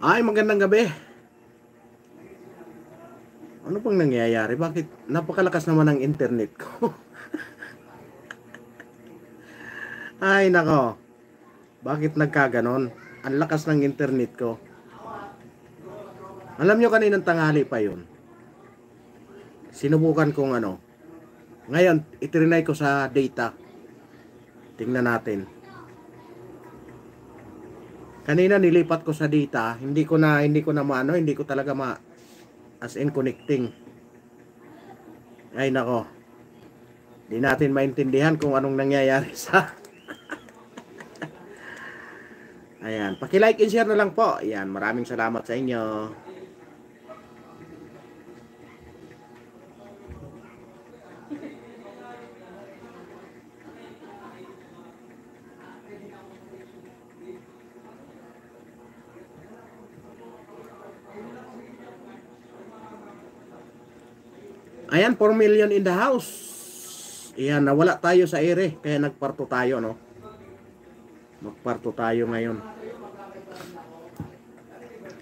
Ay, magandang gabi. Ano pang nangyayari? Bakit napakalakas naman ng internet ko? Ay, nako. Bakit nagkaganon? Ang lakas ng internet ko. Alam nyo, kaninang tanghali pa yun. Sinubukan kong ano. Ngayon, itrinay ko sa data. Tingnan natin. Kanina nilipat ko sa data, hindi ko talaga as in connecting. Ay nako. Di natin maintindihan kung anong nangyayari sa Ayan, paki-like and share na lang po. Ayan, maraming salamat sa inyo. Ayan, 4 million in the house. Ayan, nawala tayo sa ere. Kaya nagparto tayo, no? Magparto tayo ngayon.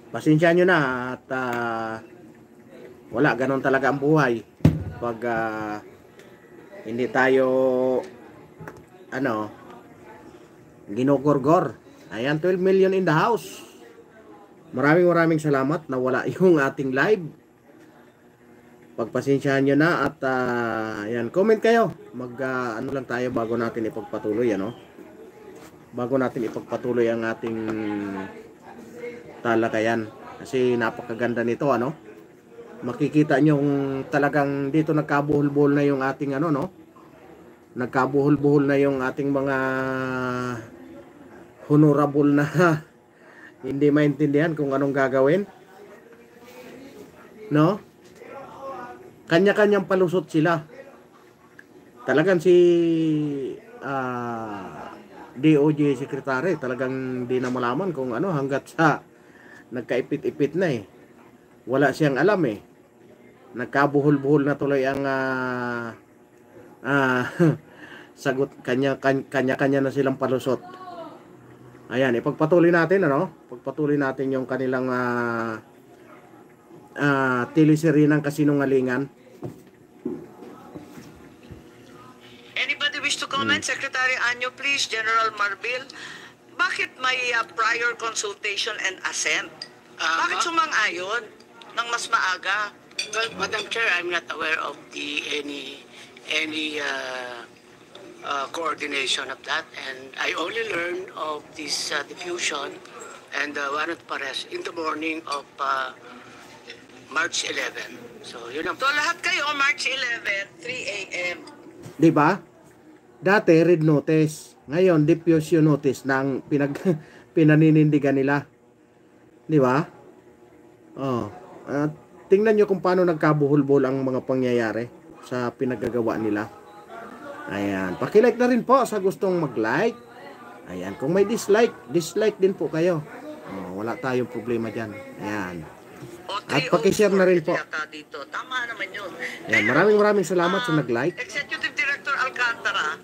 Pasensya nyo na at wala, ganon talaga ang buhay. Pag hindi tayo ginugorgor. Ayan, 12 million in the house. Maraming salamat. Nawala yung ating live. Pagpasensyahan nyo na at ayan, comment kayo. Ano lang tayo bago natin ipagpatuloy, ano? Bago natin ipagpatuloy ang ating talakayan. Kasi napakaganda nito, ano? Makikita nyo talagang dito nagkabuhol-buhol na yung ating no? Nagkabuhol-buhol na yung ating mga honorable na hindi maintindihan kung anong gagawin. No? Kanya-kanyang palusot sila. Talagang si DOJ Secretary talagang di na malaman kung ano hanggat sa nagkaipit-ipit na eh. Wala siyang alam eh. Nagkabuhol-buhol na tuloy ang sagot. Kanya-kanya na silang palusot. Ayan, ipagpatuloy natin, ano? Pagpatuloy natin yung kanilang teleserye ng kasinungalingan. Anybody wish to comment? Secretary Anyo, please. General Marbil, bakit may prior consultation and assent? Bakit sumang-ayon ng mas maaga? Well, Madam Chair, I'm not aware of any coordination of that, and I only learned of this diffusion and warrant pares in the morning of March 11. So, yun ang... So, lahat kayo, March 11, 3 a.m. Di ba? Dati red notice, ngayon diffusion notice ng pinaninindigan nila. Di ba? Oh, tingnan nyo kung paano nagkabuhol-buhol ang mga pangyayari sa pinagagawa nila. Ayan, paki-like na rin po sa gustong mag-like. Ayan, kung may dislike din po kayo. Oh, wala tayong problema diyan. Ayan. At paki-share na rin po. Dito. Tama naman yun. Ayan, maraming salamat sa nag-like. Executive Director Alcantara,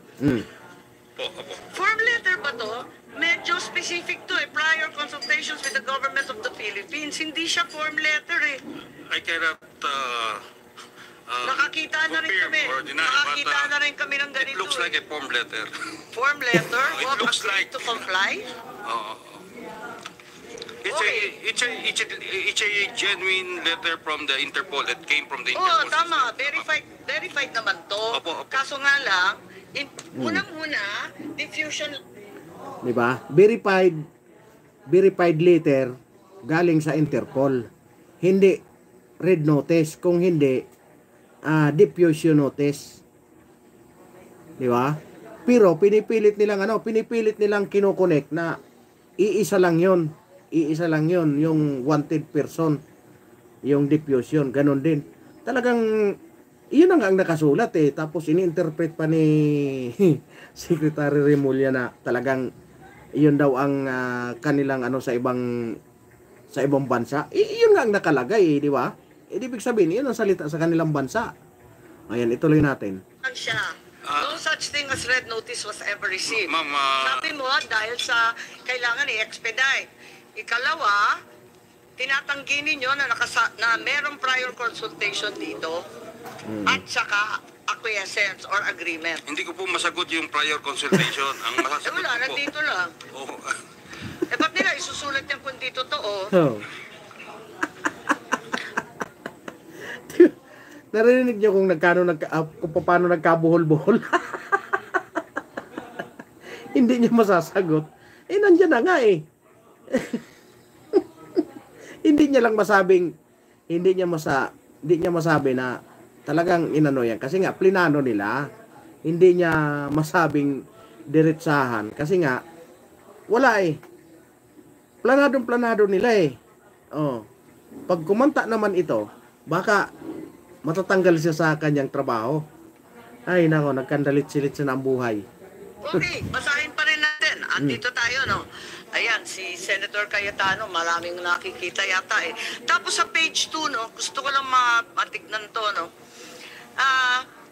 form letter ba to? Medyo specific to eh. Prior consultations with the government of the Philippines. Hindi siya form letter eh. I cannot Nakakita na rin kami. Nakakita na rin kami ng ganito. It looks like a form letter. Form letter? It looks like to comply? It's a genuine letter from the Interpol that came from the Oo, Interpol. tama. Verified naman to. Opo. Kaso nga lang, unang-una, diffusion. Diba? Verified letter galing sa Interpol. Hindi red notice. Kung hindi, diffusion notice. Diba? Pero pinipilit nilang kinukonek na iisa lang yon. iisa lang yun, yung wanted person, yung diffusion, ganun din. Talagang, yun ang nakasulat eh. Tapos ini-interpret pa ni Secretary Remulla na talagang yun daw ang kanilang ano sa ibang bansa. Yun nga ang nakalagay eh, di ba? Ibig sabihin, yun ang salita sa kanilang bansa. Ayan, ituloy natin. siya. No such thing as red notice was ever received. Ma'am, Sabi mo, dahil sa kailangan i-expedite. Ikalawa, tinatanggi ninyo na merong prior consultation dito at saka acquiescence or agreement. hindi ko po masagot yung prior consultation. Ang masasagot Wala, ko po. nandito lang. Oh, Ba't nila isusulat yan kung di totoo? Oh. Narinig niyo kung kung paano nagkabuhol-buhol. Hindi niya masasagot. Eh, nandiyan na nga eh. Hindi niya masabi na talagang inano yan. Kasi nga, plinano nila. Hindi niya masabing diretsahan. Kasi nga, wala eh. Planadong-planado nila eh. Oh. Pag kumanta naman ito, baka matatanggal siya sa kanyang trabaho. Ay, nako, nagkandalit-silit siya ng buhay. Okay, basahin pa rin natin. Andito tayo, no? Ayan, si Senator Cayetano, maraming nakikita yata eh. Tapos sa page 2, no? Gusto ko lang matignan to, no?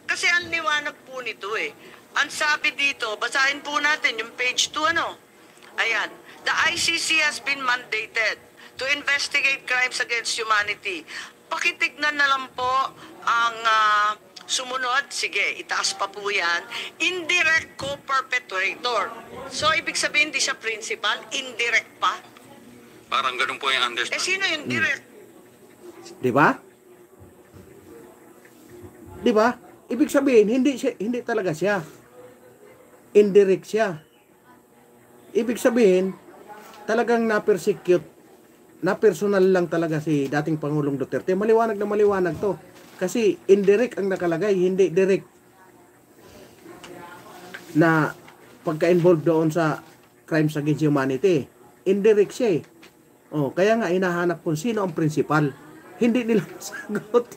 Kasi ang liwanag po nito eh. Ang sabi dito, basahin po natin yung page 2, ano? Ayan. The ICC has been mandated to investigate crimes against humanity. Pakitignan na lang po ang sumunod. Sige, itaas pa po yan. Indirect co-perpetrator. So, ibig sabihin, hindi siya principal, indirect pa. parang ganun po yung Eh, understand. sino yung direct? Di ba? Di ba? Ibig sabihin, hindi talaga siya. Indirect siya. Ibig sabihin, talagang na-persecute, na-personal lang talaga si dating Pangulong Duterte. Maliwanag na maliwanag to. Kasi indirect ang nakalagay, hindi direct na pagka-involved doon sa crimes against humanity. Indirect siya eh. Oh, kaya nga hinahanap kung sino ang principal. Hindi nila masagot.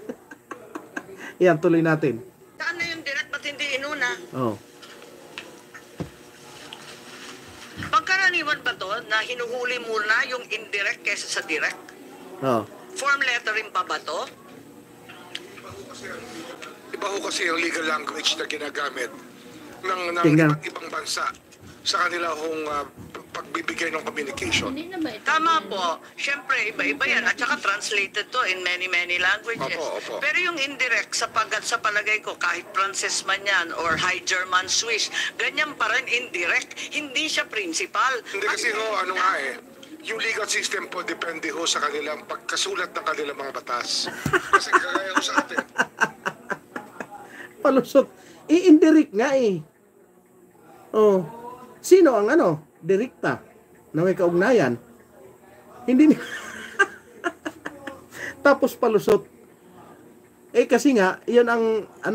Yan, tuloy natin. Saan na yung direct? Ba't hindi inuna? Oh. Pagkaraniwan ba to na hinuhuli muna yung indirect kesa sa direct? Oh. Form lettering pa ba to? Iba ho kasi yung legal language na ginagamit ng Tingnan. iba't ibang bansa sa kanila hong pagbibigay ng communication. Tama po. Siyempre, iba-iba yan. At saka translated to in many languages. Opo, opo. Pero yung indirect, sa palagay ko, kahit Frances man yan or High German Swiss, ganyan pa rin indirect. Hindi siya principal. Hindi kasi ho, ano nga eh, yung legal system po depende ho sa kanilang pagkasulat ng kanilang mga batas. Kasi kagaya ho sa atin. Palusot. I-indirect nga eh. Oh. Sino ang direkta na may kaugnayan? Hindi ni Tapos palusot. Eh kasi nga, iyon ang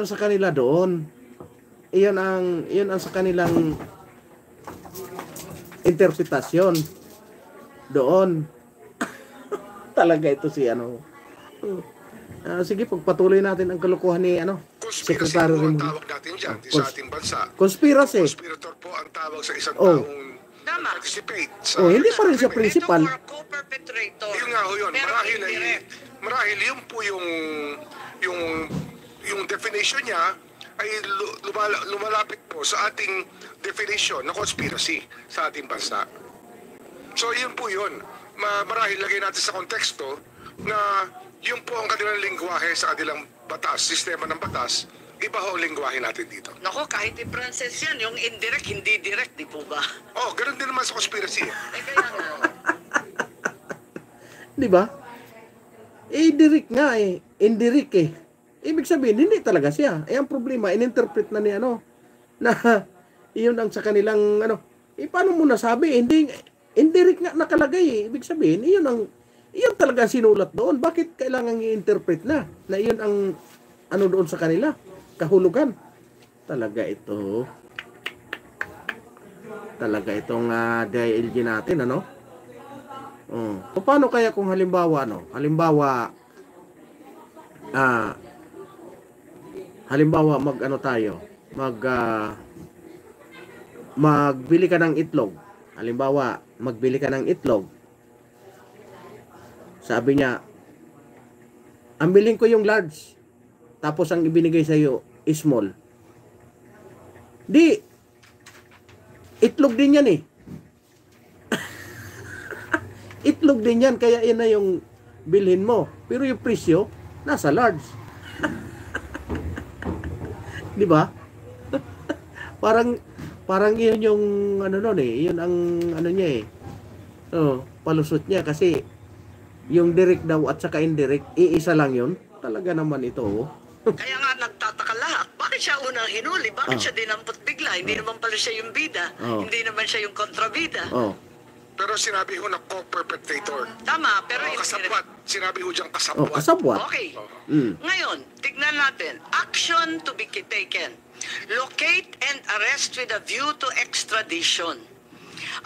sa kanila doon. Iyon ang sa kanilang interpretasyon doon. Talaga ito si sige, pagpatuloy natin ang kalokohan ni Conspiracy Secretary po ang Remulla. tawag natin dyan sa ating bansa. Conspiracy. Conspirator po ang tawag sa isang Oh. taong Tama. participate sa... Oh, hindi pa rin siya principal. Ito for co-perpetrator. Yun nga ho yun. Pero indirect. Marahil yun po yung definition niya ay lumalapit po sa ating definition na conspiracy sa ating bansa. So yun po yun. Marahil lagay natin sa konteksto na yun po ang kanilang lingwahe sa kanilang batas, sistema ng batas, iba ho ang lingwahe natin dito. Nako, kahit i-Frances yan, yung indirect, hindi direct, di po ba? Oh, ganun din naman sa conspiracy. Eh, kaya nga. Di ba? Direct nga eh. Indirect eh. Ibig sabihin, hindi talaga siya. Eh, ang problema, in-interpret na ni na iyon ang sa kanilang paano mo nasabi? Hindi, indirect nga nakalagay eh. Ibig sabihin, iyon talaga sinulat doon. Bakit kailangan i-interpret na iyon ang doon sa kanila? Kahulugan. Talaga ito. Talaga itong DILG natin, O paano kaya kung halimbawa halimbawa magbili ka ng itlog. Halimbawa, magbili ka ng itlog. Sabi niya, ang bilhin ko yung large. Tapos ang ibinigay sa iyo small. Di itlog din yan eh. Itlog din yan, kaya yan na yung bilhin mo. Pero yung presyo, nasa large. Di ba? Parang yun yung yun ang niya eh. Palusot niya kasi yung direct daw at saka indirect, iisa lang yun. Talaga naman ito. Kaya nga nagtataka lahat. Bakit siya unang hinuli? Bakit siya dinampot bigla? Hindi naman pala siya yung bida. Hindi naman siya yung kontrabida. Pero sinabi ho na co-perpetrator. Tama, pero Kasabwat. Sinabi ho diyang kasabwat. Kasabwat. Okay. Ngayon, tignan natin. Action to be taken. Locate and arrest with a view to extradition.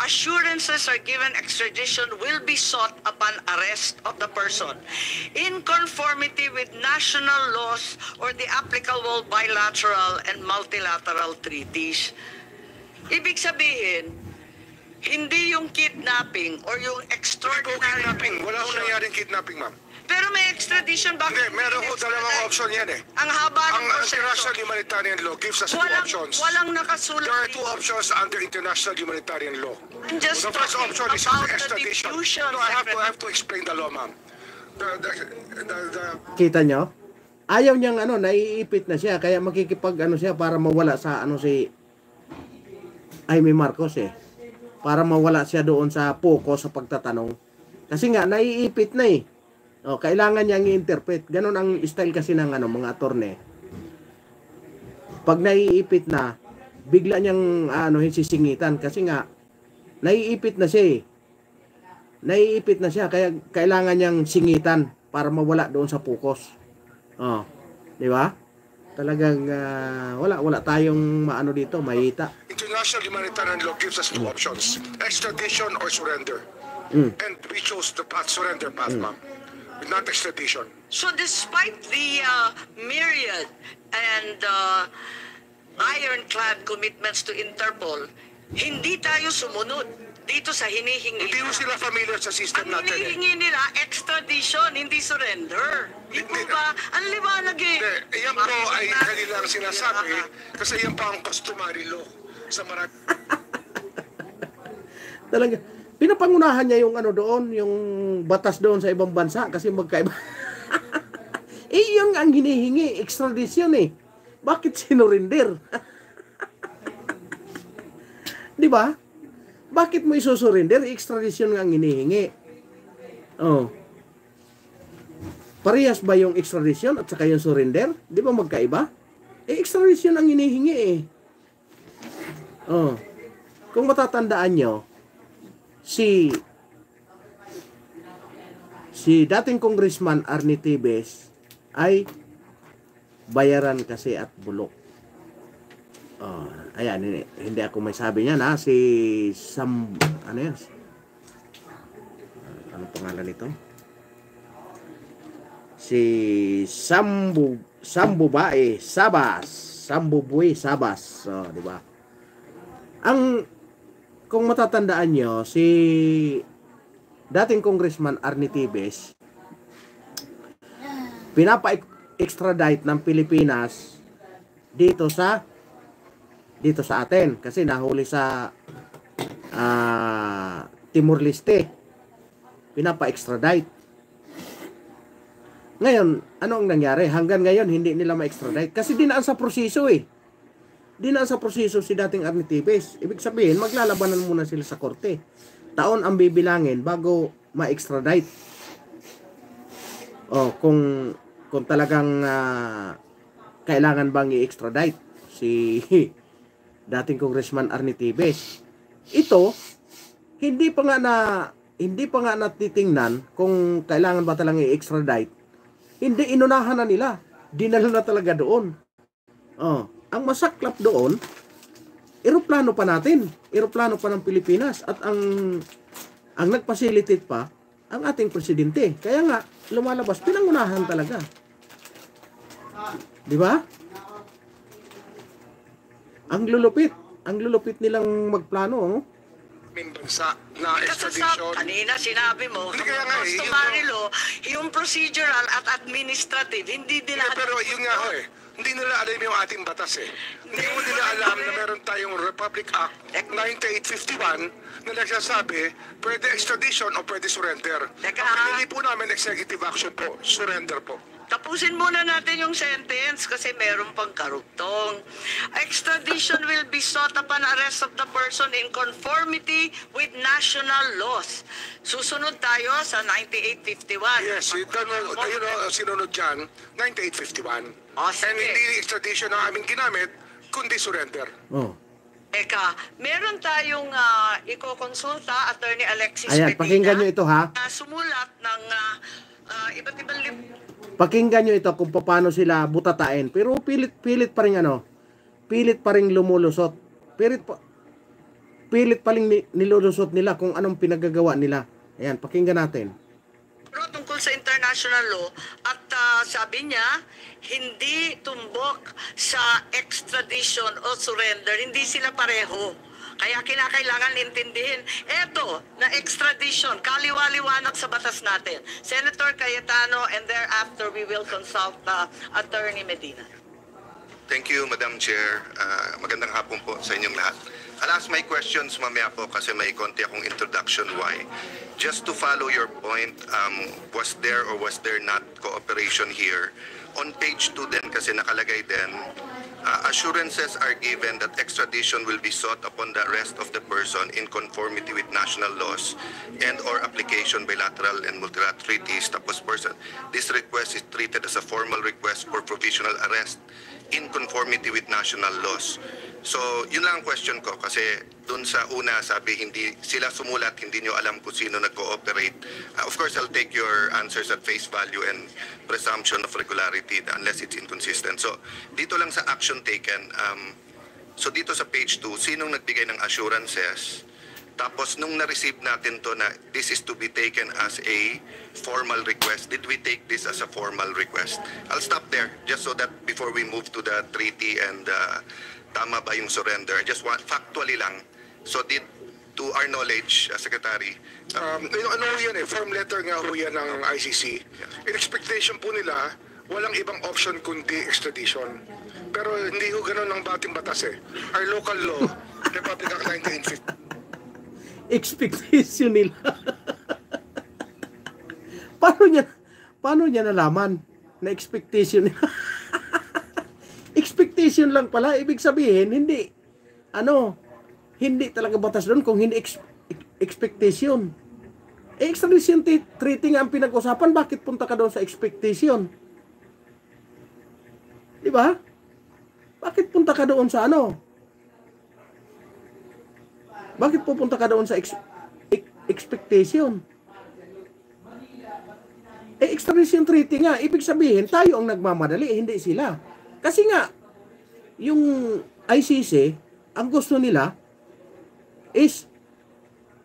Assurances are given extradition will be sought upon arrest of the person in conformity with national laws or the applicable bilateral and multilateral treaties. Ibig sabihin, hindi yung kidnapping or yung extraordinary Kidnapping. Wala ho nangyaring kidnapping, ma'am. Pero may extradition, bakit? Hindi, meron ho dalawang option yan eh. Ang haba ng Ang proseso. international humanitarian law gives us two options. Walang nakasulat. There are two options under international humanitarian law. I'm just The first talking option is about the extradition. diffusion, No, I have to explain the law, ma'am. Kita nyo? Ayaw niyang naiipit na siya, kaya makikipag siya para mawala sa si Jaime Marcos eh. Para mawala siya doon sa focus sa pagtatanong. Kasi nga naiipit na eh. Kailangan niyang i-interpret. Ganon ang style kasi ng mga attorney. Pag naiipit na, bigla niyang sisingitan kasi nga naiipit na siya eh. Naiipit na siya kaya kailangan niyang singitan para mawala doon sa focus. Di ba? Talagang wala tayong dito, mahita. International humanitarian law gives us two options. Extradition or surrender. And we chose the surrender path, ma'am. Not extradition. So despite the myriad and ironclad commitments to Interpol, hindi tayo sumunod dito sa hinihingi. Hindi ho sila familiar sa system Ang natin eh. hinihingi nila, extradition, hindi surrender. Di po ba? Ang liwanag eh. Hindi, yan po ay kanilang sinasabi kasi yan pa ang customary law sa marami. Talaga. Pinapangunahan niya yung doon, yung batas doon sa ibang bansa kasi magkaiba. Yung ang hinihingi, extradition eh. Bakit sinurinder? Di ba? Bakit mo isusurinder? Extradition ang hinihingi. Parehas ba yung extradition at saka yung surrender? Di ba magkaiba? Extradition ang hinihingi eh. Kung matatandaan nyo, si dating Congressman Arnie Tibes ay bayaran kasi at bulok. Ayan, hindi ako may sabi niya na si ano pangalan nito? Si Sambubuy Sabas. Di ba? Kung matatandaan nyo, si dating Congressman Arnie Tibes pinapa-extradite ng Pilipinas dito sa atin kasi nahuli sa Timor-Leste. Pinapa-extradite. Ngayon, ano ang nangyari? Hanggang ngayon hindi nila ma-extradite kasi dinaan sa proseso eh. Dinaan sa proseso si dating Arnie Tibes. Ibig sabihin, maglalabanan muna sila sa korte. Taon ang bibilangin bago ma-extradite. Kung talagang kailangan bang i-extradite si dating Congressman Arnie Tibes. Ito, hindi pa nga natitingnan kung kailangan ba talagang i-extradite. Hindi, inunahan na nila. Dinala na talaga doon. Ang masaklap doon, eroplano pa natin. Eroplano pa ng Pilipinas. At ang Ang nag-facilitate pa, ang ating presidente. Kaya nga, lumalabas, pinangunahan talaga. Di ba? Ang lulupit nilang magplano, oh. May bansa na Kasi extradition. kanina sinabi mo, Hindi, kaya nga, customary law, yung procedural at administrative, hindi din Hindi, pero yun nga ho eh. Hindi nila alam yung ating batas eh. Hindi mo nila alam na meron tayong Republic Act 9851 na nagsasabi pwede extradition o pwede surrender. Teka, Ang pinili po namin executive action po, surrender po. Tapusin muna natin yung sentence kasi meron pang karugtong. Extradition will be sought upon arrest of the person in conformity with national laws. Susunod tayo sa 9851. Yes, sinunod dyan, 9851. Oh, sige. And hindi extradition ang aming ginamit, kundi surrender. Oh. Eka, meron tayong iko-konsulta, Attorney Alexis Ayan, Medina, pakinggan nyo ito, ha? na sumulat ng iba't ibang Pakinggan nyo ito kung paano sila butatain. Pero pilit pa rin pilit pa rin lumulusot. Pilit pa rin nilulusot nila kung anong pinagagawa nila. Ayan, pakinggan natin. tungkol sa international law at sabi niya, hindi tumbok sa extradition o surrender. Hindi sila pareho. Kaya kinakailangan intindihin. Eto, na extradition, kaliwa-liwanag sa batas natin. Senator Cayetano, and thereafter we will consult Attorney Medina. Thank you, Madam Chair. Magandang hapon po sa inyong lahat. I'll ask my questions mamaya po kasi may konti akong introduction why. Just to follow your point, was there or was there not cooperation here? On page 2 din kasi nakalagay din, assurances are given that extradition will be sought upon the arrest of the person in conformity with national laws and or application bilateral and multilateral treaties. Tapos person, this request is treated as a formal request for provisional arrest in conformity with national laws. So, yun lang ang question ko kasi dun sa una sabi hindi sila sumulat, hindi nyo alam kung sino nag-cooperate. Of course, I'll take your answers at face value and presumption of regularity unless it's inconsistent. So, dito lang sa action taken, so dito sa page 2, sinong nagbigay ng assurances? Tapos nung na-receive natin to na this is to be taken as a formal request, did we take this as a formal request? I'll stop there just so that before we move to the treaty and tama ba yung surrender? I just want factually lang. So did, to our knowledge, Secretary, Ano yan eh, form letter nga ho yan ng ICC. In expectation po nila, walang ibang option kundi extradition. Pero hindi ho ganun ang bating batas eh. Our local law, Republic Act 1950. Expectation nila. paano niya nalaman na expectation nila? Expectation lang pala, ibig sabihin hindi talaga batas doon kung hindi expectation. Extradition treaty nga ang pinag-usapan, bakit punta ka doon sa expectation? Di ba? Bakit punta ka doon sa Bakit pupunta ka doon sa expectation? Extradition treaty nga, ibig sabihin, tayo ang nagmamadali, hindi sila. Kasi nga, yung ICC, ang gusto nila is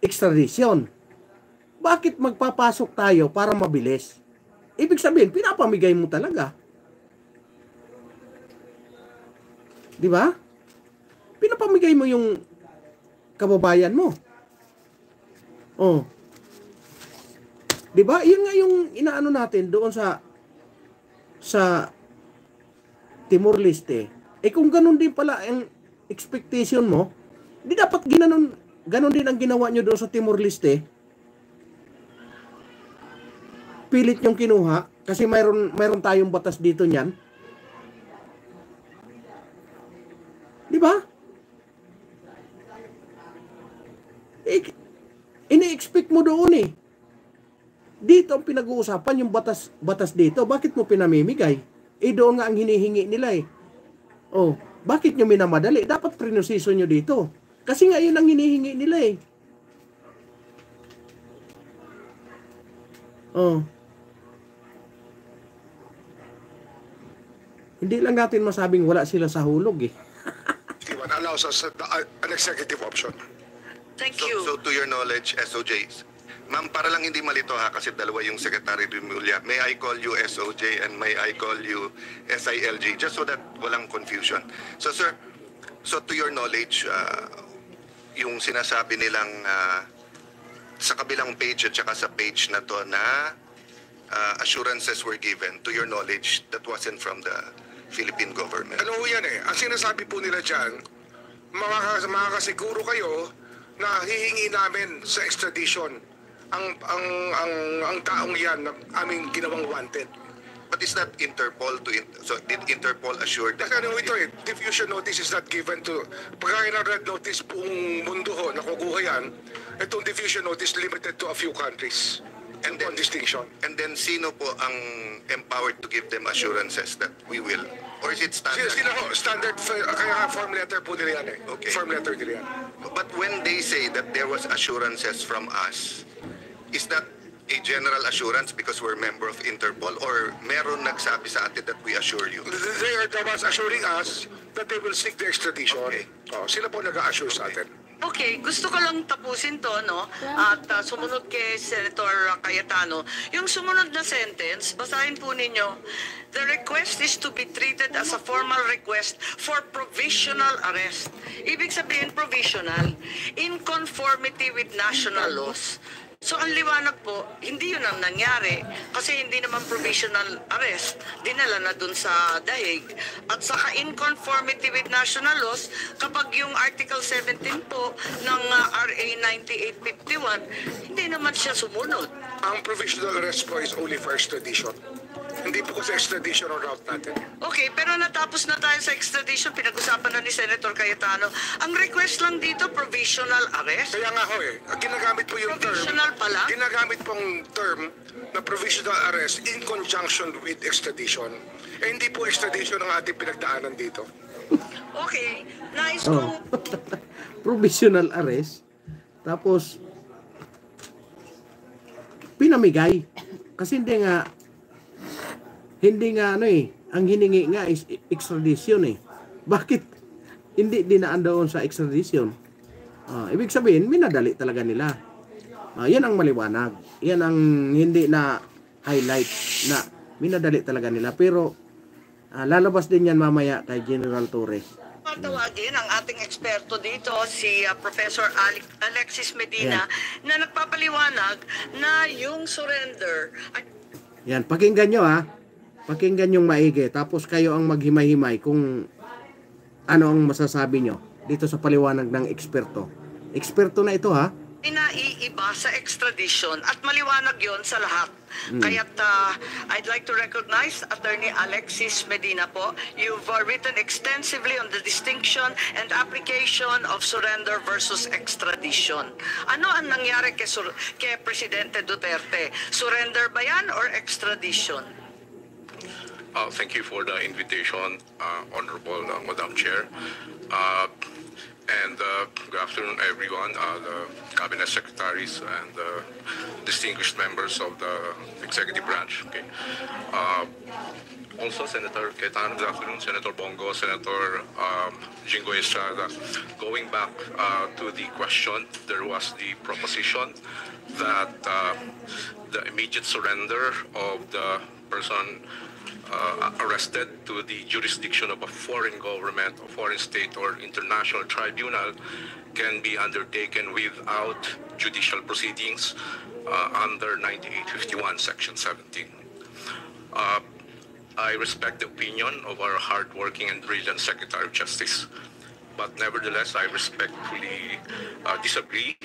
extradition. Bakit magpapasok tayo para mabilis? Ibig sabihin, pinapamigay mo talaga. Di ba? Pinapamigay mo yung kababayan mo. Oh. 'Di ba? 'Yun nga yung inaano natin doon sa Timor Leste. Kung ganun din pala ang expectation mo, di dapat ganun din ang ginawa nyo doon sa Timor Leste. Pilit yung kinuha kasi mayroon tayong batas dito niyan. Di ba? Ini-expect mo doon eh. Dito ang pinag-uusapan yung batas dito. Bakit mo pinamimigay? Doon nga ang hinihingi nila eh. Oh, bakit nyo minamadali? Dapat prinusiso nyo dito. Kasi nga yun ang hinihingi nila eh. Oh. Hindi lang natin masabing wala sila sa hulog eh. Allows us an executive option. Thank you. so to your knowledge, SOJ, Ma'am, para lang hindi malito ha, kasi dalawa yung Secretary Remulla. May I call you SOJ and may I call you SILJ, just so that walang confusion. So sir, so to your knowledge, yung sinasabi nilang sa kabilang page at saka sa page na to na assurances were given, to your knowledge, that wasn't from the Philippine government. Ano ho yan eh? Ang sinasabi po nila dyan, makakasiguro kayo na hihingi namin sa extradition ang taong yan na aming ginawang wanted. But is that Interpol so did Interpol assure that? Kasi ano ito eh, diffusion notice is not given to, pagkain ng red notice buong mundo ho, nakukuha yan, itong diffusion notice limited to a few countries. And then distinction. And then sino po ang empowered to give them assurances that we will? Or is it standard? Sila ho, standard, kaya form letter po nila yan eh. Okay. Form letter nila yan. But when they say that there was assurances from us, is that a general assurance because we're member of Interpol, or meron nagsabi sa atin that we assure you? They are the ones assuring us that they will seek the extradition. Okay. Oh, sila po nag-assure sa atin. Okay, gusto ko lang tapusin to, no? At sumunod kay Senator Cayetano. Yung sumunod na sentence, basahin po ninyo. The request is to be treated as a formal request for provisional arrest. Ibig sabihin provisional, in conformity with national laws. So ang liwanag po, hindi yun ang nangyari kasi hindi naman provisional arrest, dinala na dun sa dahig. At saka in conformity with national laws, kapag yung Article 17 po ng RA 9851, hindi naman siya sumunod. Ang provisional arrest po is only for extradition. Hindi po kasi extradition ang route natin. Okay, pero natapos na tayo sa extradition, pinag-usapan na ni Senator Cayetano. Ang request lang dito, provisional arrest. Kaya nga ho eh, ginagamit po yung term. Provisional pala? Ginagamit pong term na provisional arrest in conjunction with extradition. Eh hindi po extradition ang ating pinagdaanan dito. Okay, nais kong... Provisional arrest. Tapos, pinamigay. Kasi hindi nga ano eh, ang hiningi nga is extradition eh. Bakit hindi dinaan doon sa extradition? Ibig sabihin, minadali talaga nila. Yan ang maliwanag. Yan ang hindi na highlight na minadali talaga nila. Pero lalabas din yan mamaya kay General Torre. Tawagin ang ating eksperto dito, si Professor Alexis Medina, na nagpapaliwanag na yung surrender... Yan, pakinggan nyo ha. Pakinggan yung maigi. Tapos kayo ang maghimay-himay kung ano ang masasabi nyo dito sa paliwanag ng eksperto. Eksperto na ito ha. Inaiiba sa extradition at maliwanag yon sa lahat. Kaya't I'd like to recognize Attorney Alexis Medina po. You've written extensively on the distinction and application of surrender versus extradition. Ano ang nangyari kay Presidente Duterte? Surrender ba yan or extradition? Thank you for the invitation, Honorable Madam Chair. And good afternoon, everyone, the cabinet secretaries and distinguished members of the executive branch. Okay. Also, Senator Cayetano, good afternoon, Senator Bongo, Senator Jingo Estrada. Going back to the question, there was the proposition that the immediate surrender of the person arrested to the jurisdiction of a foreign government, a foreign state, or international tribunal can be undertaken without judicial proceedings under 9851, Section 17. I respect the opinion of our hardworking and brilliant Secretary of Justice, but nevertheless, I respectfully disagree.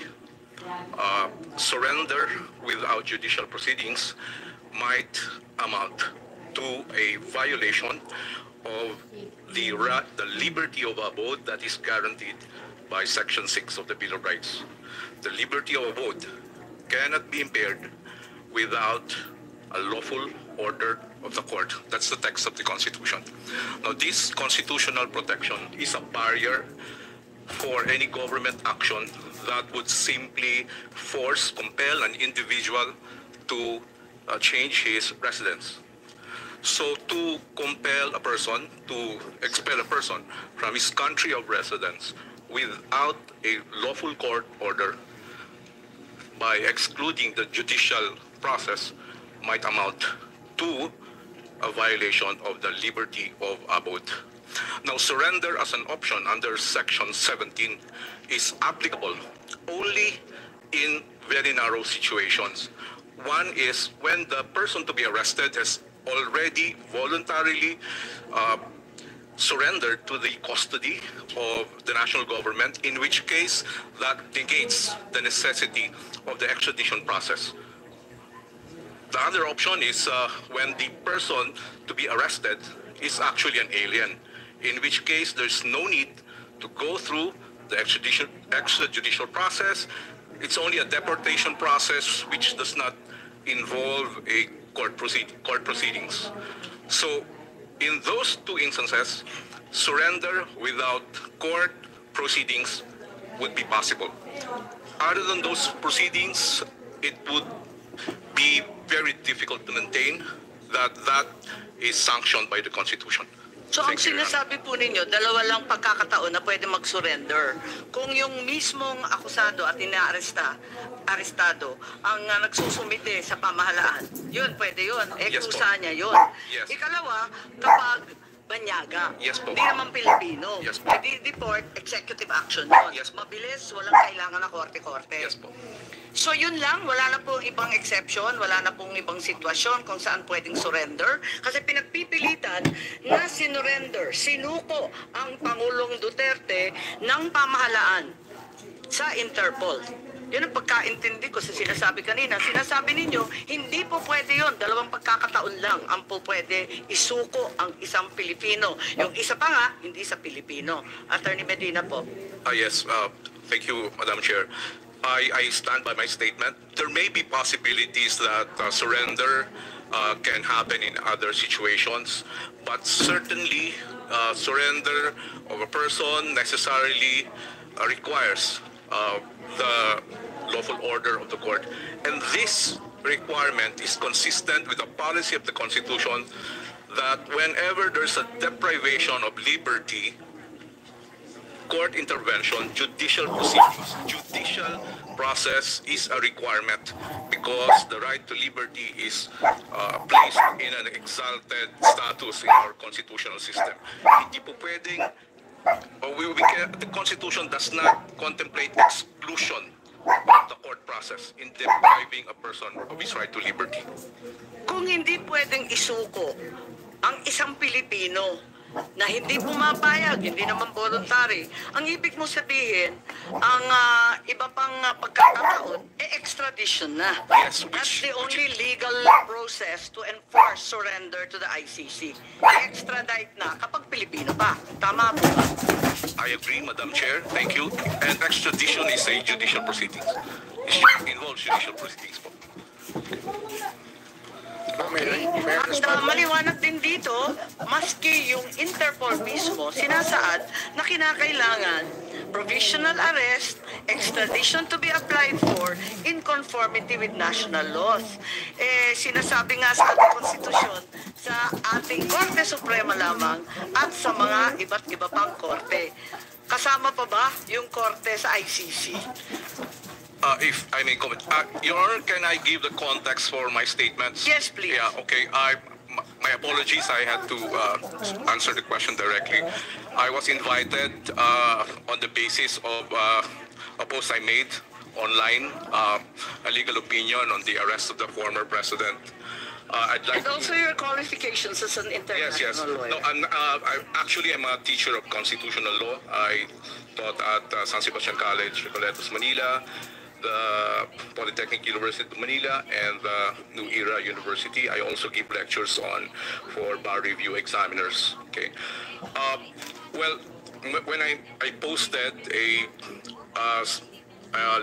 Surrender without judicial proceedings might amount to a violation of the liberty of abode that is guaranteed by Section 6 of the Bill of Rights. The liberty of abode cannot be impaired without a lawful order of the court. That's the text of the Constitution. Now, this constitutional protection is a barrier for any government action that would simply compel an individual to change his residence. So to compel a person, to expel a person from his country of residence without a lawful court order by excluding the judicial process might amount to a violation of the liberty of abode. Now, surrender as an option under Section 17 is applicable only in very narrow situations. One is when the person to be arrested has already voluntarily surrendered to the custody of the national government, in which case that negates the necessity of the extradition process. The other option is when the person to be arrested is actually an alien, in which case there's no need to go through the extrajudicial process. It's only a deportation process which does not involve a court proceedings. So in those two instances, surrender without court proceedings would be possible. Other than those proceedings, it would be very difficult to maintain that is sanctioned by the Constitution. So ang Thank you, Your Honor. sinasabi po ninyo, dalawa lang pagkakataon na pwede mag-surrender. Kung yung mismong akusado at arestado ang nagsusumite sa pamahalaan, yun, pwede yun. Yes po. Kusa niya yun. Yes. Ikalawa, kapag banyaga, Yes po. hindi naman Pilipino, Yes po. deport, executive action yun. Yes po. Mabilis, walang kailangan na korte-korte. Yes po. So yun lang, wala na pong ibang exception, wala na pong ibang sitwasyon kung saan pwedeng surrender. Kasi pinagpipilitan na sinuko ang Pangulong Duterte ng pamahalaan sa Interpol. Yun ang pagkaintindi ko sa sinasabi kanina. Sinasabi ninyo, hindi po pwede yun. Dalawang pagkakataon lang ang po pwede isuko ang isang Pilipino. Yung isa pa nga, hindi sa Pilipino. Attorney Medina po. Yes, thank you, Madam Chair. I stand by my statement. There may be possibilities that surrender can happen in other situations, but certainly surrender of a person necessarily requires the lawful order of the court. And this requirement is consistent with the policy of the Constitution that whenever there's a deprivation of liberty, court intervention, judicial proceedings, judicial process is a requirement because the right to liberty is placed in an exalted status in our constitutional system. Hindi po pwedeng, the Constitution does not contemplate exclusion of the court process in depriving a person of his right to liberty. Kung hindi pwedeng isuko ang isang Pilipino na hindi pumapayag, hindi naman voluntary, ang ibig mo sabihin, ang iba pang pagkakataon, extradition na. Yes, That's the which- only legal process to enforce surrender to the ICC. Extradite na kapag Pilipino pa. Tama po ba? I agree, Madam Chair. Thank you. And extradition is a judicial proceedings. It involves judicial proceedings po. At maliwanag din dito, maski yung Interpol mismo, sinasaad na kinakailangan provisional arrest, extradition to be applied for in conformity with national laws. Sinasabi nga sa ating konstitusyon, sa ating Korte Suprema lamang at sa mga iba't iba pang korte. Kasama pa ba yung korte sa ICC? If I may comment, Your Honor, can I give the context for my statements? Yes, please. Yeah, okay. My apologies, I had to answer the question directly. I was invited on the basis of a post I made online, a legal opinion on the arrest of the former president. I'd like And also your qualifications as an international lawyer. No, I'm a teacher of constitutional law. I taught at San Sebastian College, Recoletos, Manila, the Polytechnic University of Manila, and the New Era University. I also give lectures for bar review examiners. Okay. Well, when I posted a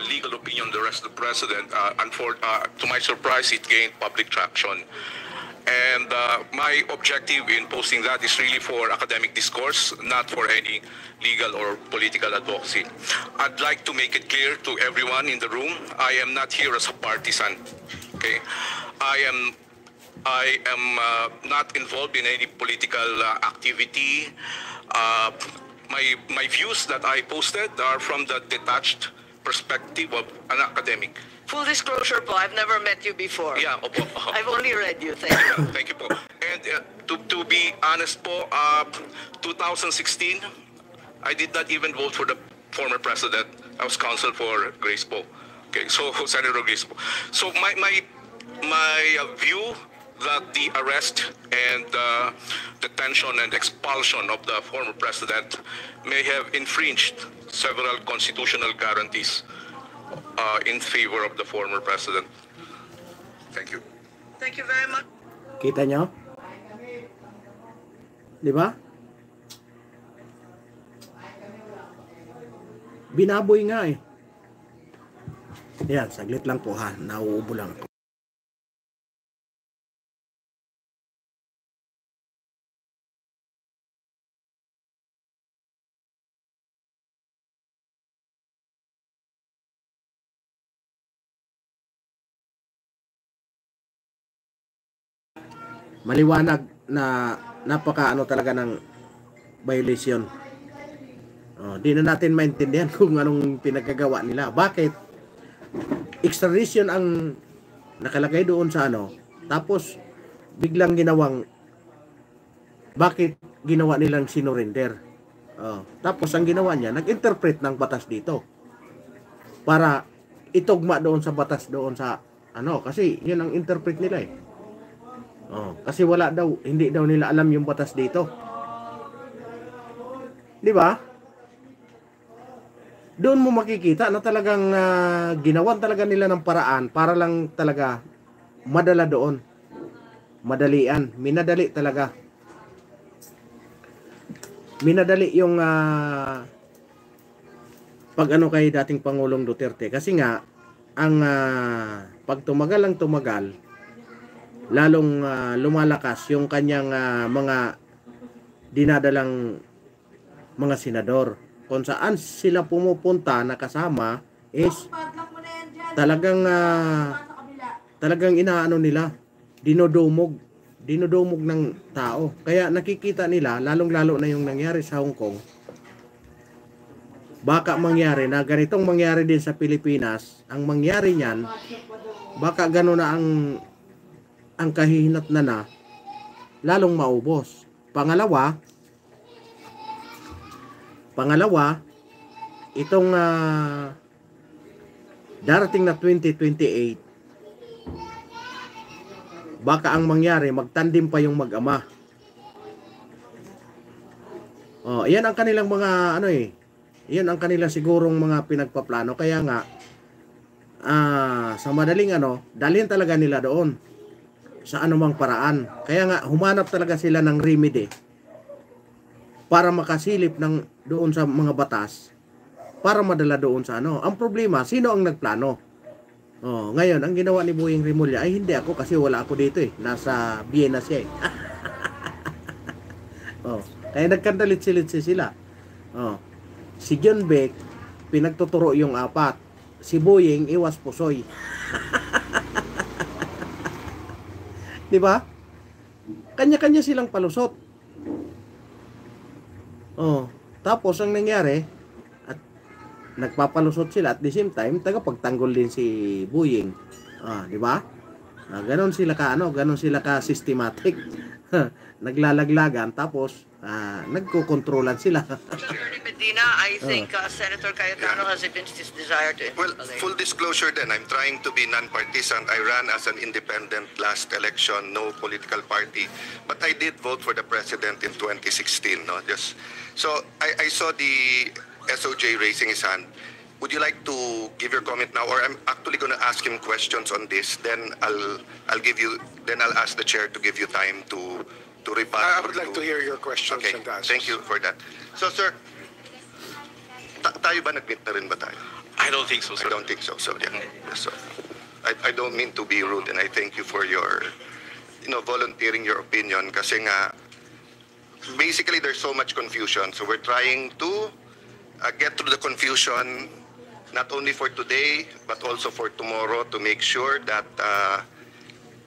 legal opinion on the arrest of the president, to my surprise, it gained public traction. And my objective in posting that is really for academic discourse, not for any legal or political advocacy. I'd like to make it clear to everyone in the room, I am not here as a partisan. Okay, I am not involved in any political activity. My views that I posted are from the detached perspective of an academic, Full disclosure po, I've never met you before. Yeah, opo. I've only read you. Thank you. Thank you po. And to be honest po, 2016, I did not even vote for the former president. I was counsel for Grace po. Okay, so Senator Grace po. So my view that the arrest and detention and expulsion of the former president may have infringed several constitutional guarantees in favor of the former president. Thank you. Thank you very much. Kita nyo? Di ba? Binaboy nga eh. Yan, saglit lang po ha. Nauubo lang po. Maliwanag na napaka talaga ng violation. Di na natin maintindihan kung anong pinagkagawa nila. Bakit? Extradition ang nakalagay doon sa tapos biglang ginawang bakit ginawa nilang sinurrender. Tapos ang ginawa niya, nag-interpret ng batas dito para itugma doon sa batas doon sa kasi yun ang interpret nila eh. Kasi hindi daw nila alam yung batas dito. Di ba? Doon mo makikita na talagang ginawan talaga nila ng paraan para lang talaga madala doon. Madalian. Minadali talaga. Minadali yung pag kay dating Pangulong Duterte. Kasi nga, ang pag tumagal, lalong lumalakas yung kanyang mga dinadalang mga senador. Kung saan sila pumupunta na kasama is talagang inaano nila, dinodumog ng tao. Kaya nakikita nila, lalong-lalo na yung nangyari sa Hong Kong, baka mangyari na ganitong mangyari din sa Pilipinas. Ang mangyari niyan, baka gano'n na ang kahihinat na lalong maubos. Pangalawa, itong darating na 2028, baka ang mangyari, magtandim pa yung mag-ama. Yan ang kanilang mga yan ang kanilang sigurong mga pinagpaplano. Kaya nga, sa madaling dalhin talaga nila doon sa anumang paraan. Kaya nga, humanap talaga sila ng remedy para makasilip doon sa mga batas, para madala doon sa Ang problema, sino ang nagplano? Ngayon, ang ginawa ni Boying Rimulya, ay hindi ako kasi wala ako dito eh. Nasa Vienna siya eh. Kaya nagkandalit-silit sila. Si John Beck, pinagtuturo yung 4. Si Boying, iwas pusoy. Di ba? Kanya-kanya silang palusot. Tapos ang nangyari, at nagpapalusot sila at the same time tagapagtanggol din si Boying. Di ba? Ganon sila ka systematic. Naglalaglagan tapos nagkokontrolan sila. Attorney Medina, I think Senator Cayetano has evinced his desire to Well, interpolate. full disclosure then, I'm trying to be non-partisan. I ran as an independent last election, no political party. But I did vote for the president in 2016. So I saw the SOJ raising his hand. Would you like to give your comment now, or I'm actually going to ask him questions on this? Then I'll ask the chair to give you time to reply. I would like to hear your questions Okay, and answers. thank you for that. So sir, tayo ba nag-meet na rin ba tayo? I don't think so, sir. I don't think so. So yeah. So I don't mean to be rude, and I thank you for your volunteering your opinion, kasi nga basically there's so much confusion. So we're trying to get through the confusion, not only for today but also for tomorrow, to make sure that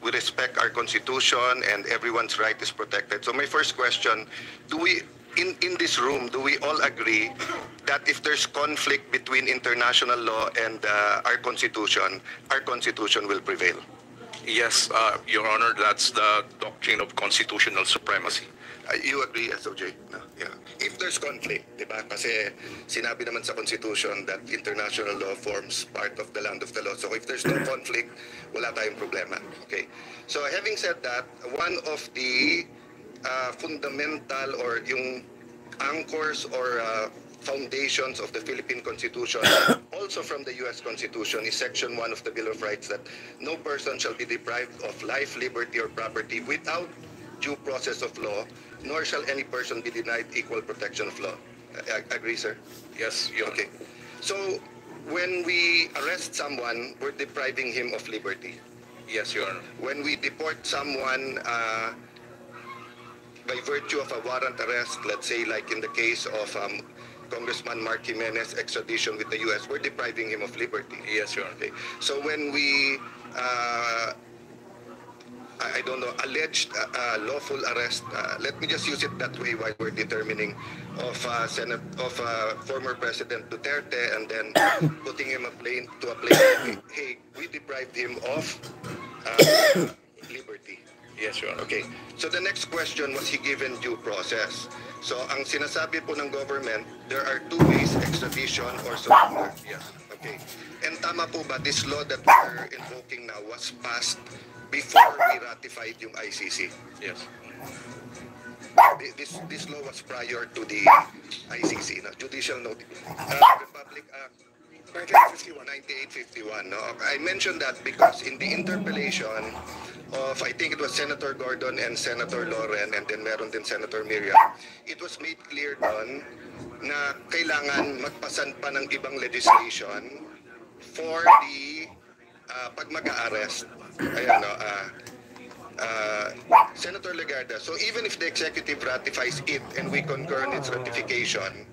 we respect our constitution and everyone's right is protected. So my first question, do we in this room, do we all agree that if there's conflict between international law and our constitution will prevail? Yes, Your Honor, that's the doctrine of constitutional supremacy. You agree, SOJ? No? Yeah. If there's conflict, di ba? Kasi sinabi naman sa Constitution that international law forms part of the land of the law. So if there's no conflict, wala tayong problema. Okay. So having said that, one of the fundamental or yung anchors or foundations of the Philippine Constitution, also from the U.S. Constitution, is Section 1 of the Bill of Rights, that no person shall be deprived of life, liberty, or property without due process of law, nor shall any person be denied equal protection of law. Agree, sir? Yes, Your Honor. Okay. So, when we arrest someone, we're depriving him of liberty. Yes, Your Honor. When we deport someone by virtue of a warrant arrest, let's say like in the case of Congressman Mark Jimenez extradition with the U.S., we're depriving him of liberty. Yes, Your Honor. Okay. So when we, I don't know, alleged lawful arrest, let me just use it that way while we're determining of former President Duterte, and then putting him to a plane. Hey, we deprived him of liberty. Yes, Your Honor. Okay. So the next question, was he given due process? So ang sinasabi po ng government, there are two ways: extradition or surrender. Yes. Okay. And tama po ba, this law that we're invoking now was passed before we ratified yung ICC? Yes. This law was prior to the ICC, no? Judicial Notice. Republic Act 9851. No? I mentioned that because in the interpellation of, I think it was Senator Gordon and Senator Loren, and then meron din Senator Miriam, it was made clear doon na kailangan magpasan pa ng ibang legislation for the pag mag-a-arrest. Ayan, no, Senator Legarda, so even if the executive ratifies it and we concur in its ratification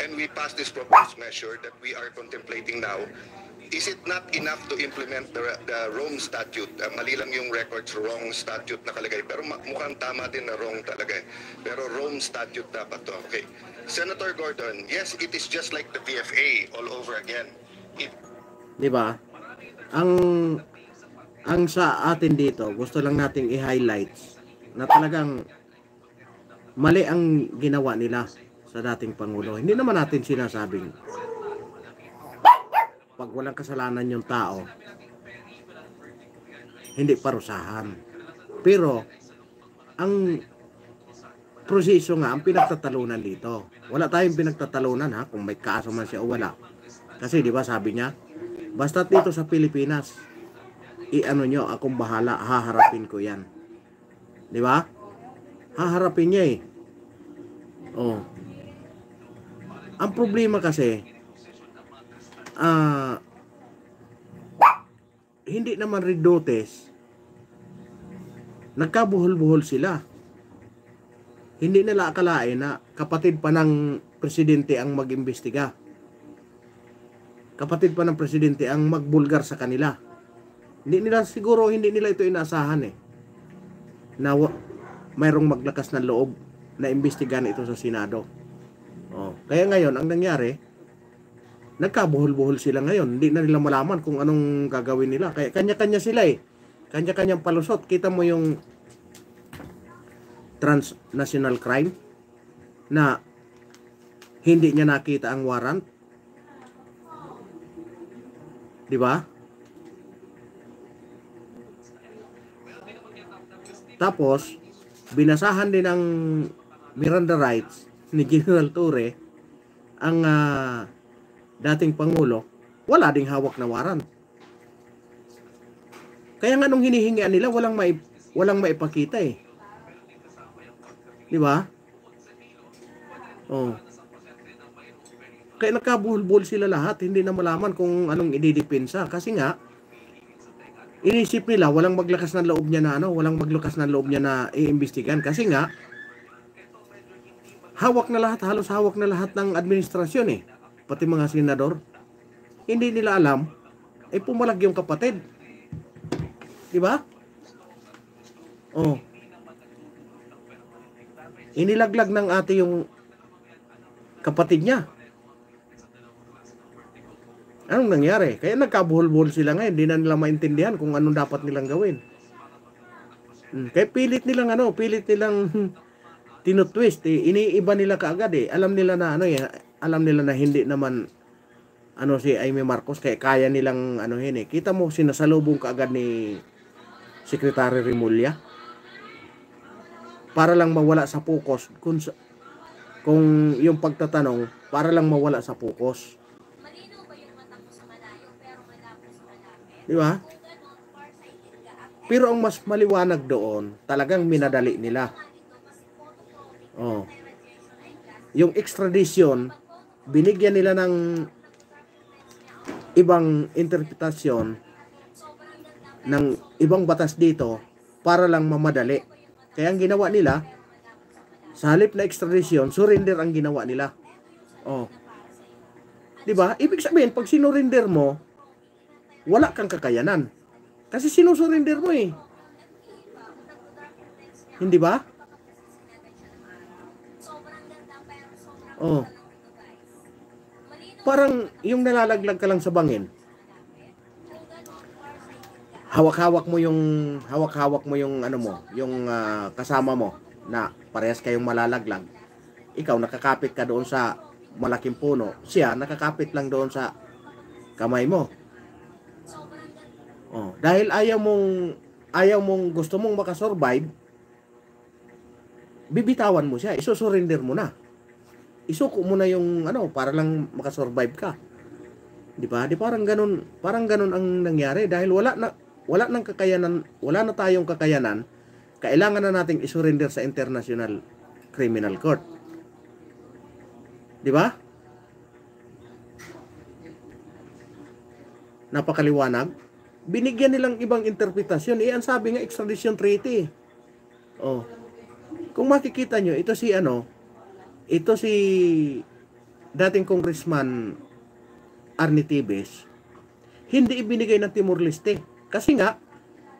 and we pass this proposed measure that we are contemplating now, is it not enough to implement the Rome Statute? Mali lang yung records, wrong statute nakalagay. Pero mukhang tama din na wrong talaga. Pero Rome Statute dapat to. Okay. Senator Gordon, yes, it is just like the PFA all over again. Di ba? Ang sa atin dito, gusto lang nating i-highlight na talagang mali ang ginawa nila sa dating Pangulo. Hindi naman natin sinasabing pag walang kasalanan yung tao, hindi parusahan. Pero, ang proseso nga, ang pinagtatalunan dito. Wala tayong pinagtatalunan ha, kung may kaso man siya o wala. Kasi di ba sabi niya, basta dito sa Pilipinas, i-ano nyo, akong bahala, haharapin ko yan. Di ba? Haharapin niya eh. Oh. Ang problema kasi, hindi naman redotes, nagkabuhol-buhol sila. Hindi nila akalain na kapatid pa ng presidente ang mag-imbestiga. Kapatid pa ng presidente ang magbulgar sa kanila. Hindi nila ito inaasahan eh. Na mayroong maglakas ng loob na imbestigahan ito sa Senado. Oh, kaya ngayon ang nangyari, nagkabuhol-buhol sila ngayon. Hindi na nila malaman kung anong gagawin nila. Kaya kanya-kanya sila eh. Kanya-kanyang palusot. Kita mo yung transnational crime na hindi niya nakita ang warrant. Di ba? Tapos, binasahan din ng Miranda rights ni General Torre ang dating Pangulo, wala ding hawak na warrant. Kaya nga nung hinihingian nila, walang maipakita eh. Di ba? Oh. Kaya nagkabuhol-buhol sila lahat, hindi na malaman kung anong ididepensa. Kasi nga, inisip nila, walang maglakas ng loob niya na walang maglakas ng loob niya na iimbestigan. Kasi nga, halos hawak na lahat ng administrasyon eh. Pati mga senador. Hindi nila alam, pumalag yung kapatid. Diba? Oh. Inilaglag ng ate yung kapatid niya. Anong nangyari? Kaya nagkabuhol-buhol sila ngayon. Hindi na nila maintindihan kung anong dapat nilang gawin. Kaya pilit nilang tinutwist. Iniiba nila kaagad eh. Alam nila na hindi naman si Amy Marcos, kaya kaya nilang Kita mo, sinasalubong kaagad ni Secretary Remulla para lang mawala sa focus kung yung pagtatanong para lang mawala sa focus. Di ba? Pero ang mas maliwanag doon, talagang minadali nila. Yung extradition, binigyan nila ng ibang interpretasyon ng ibang batas dito para lang mamadali. Kaya ang ginawa nila, sa halip na extradition, surrender ang ginawa nila. Diba? Ibig sabihin, pag sinurrender mo, wala kang kakayanan. Kasi sinusurrender mo eh. Hindi ba? Parang yung nalalaglag ka lang sa bangin. Hawak-hawak mo yung kasama mo na parehas kayong malalaglag. Ikaw nakakapit ka doon sa malaking puno. Siya nakakapit lang doon sa kamay mo. Dahil ayaw mong gusto mong makasurvive, bibitawan mo siya, isusurrender mo na. Isuko mo na yung para lang makasurvive ka. Di ba? Parang ganun ang nangyari dahil wala na tayong kakayanan. Kailangan na nating isurrender sa International Criminal Court. Di ba? Napakaliwanag. Binigyan nilang ibang interpretasyon. Ang sabi nga extradition treaty. Kung makikita nyo, ito si dating Congressman Arnie Tibes, hindi ibinigay ng Timor-Leste. Kasi nga,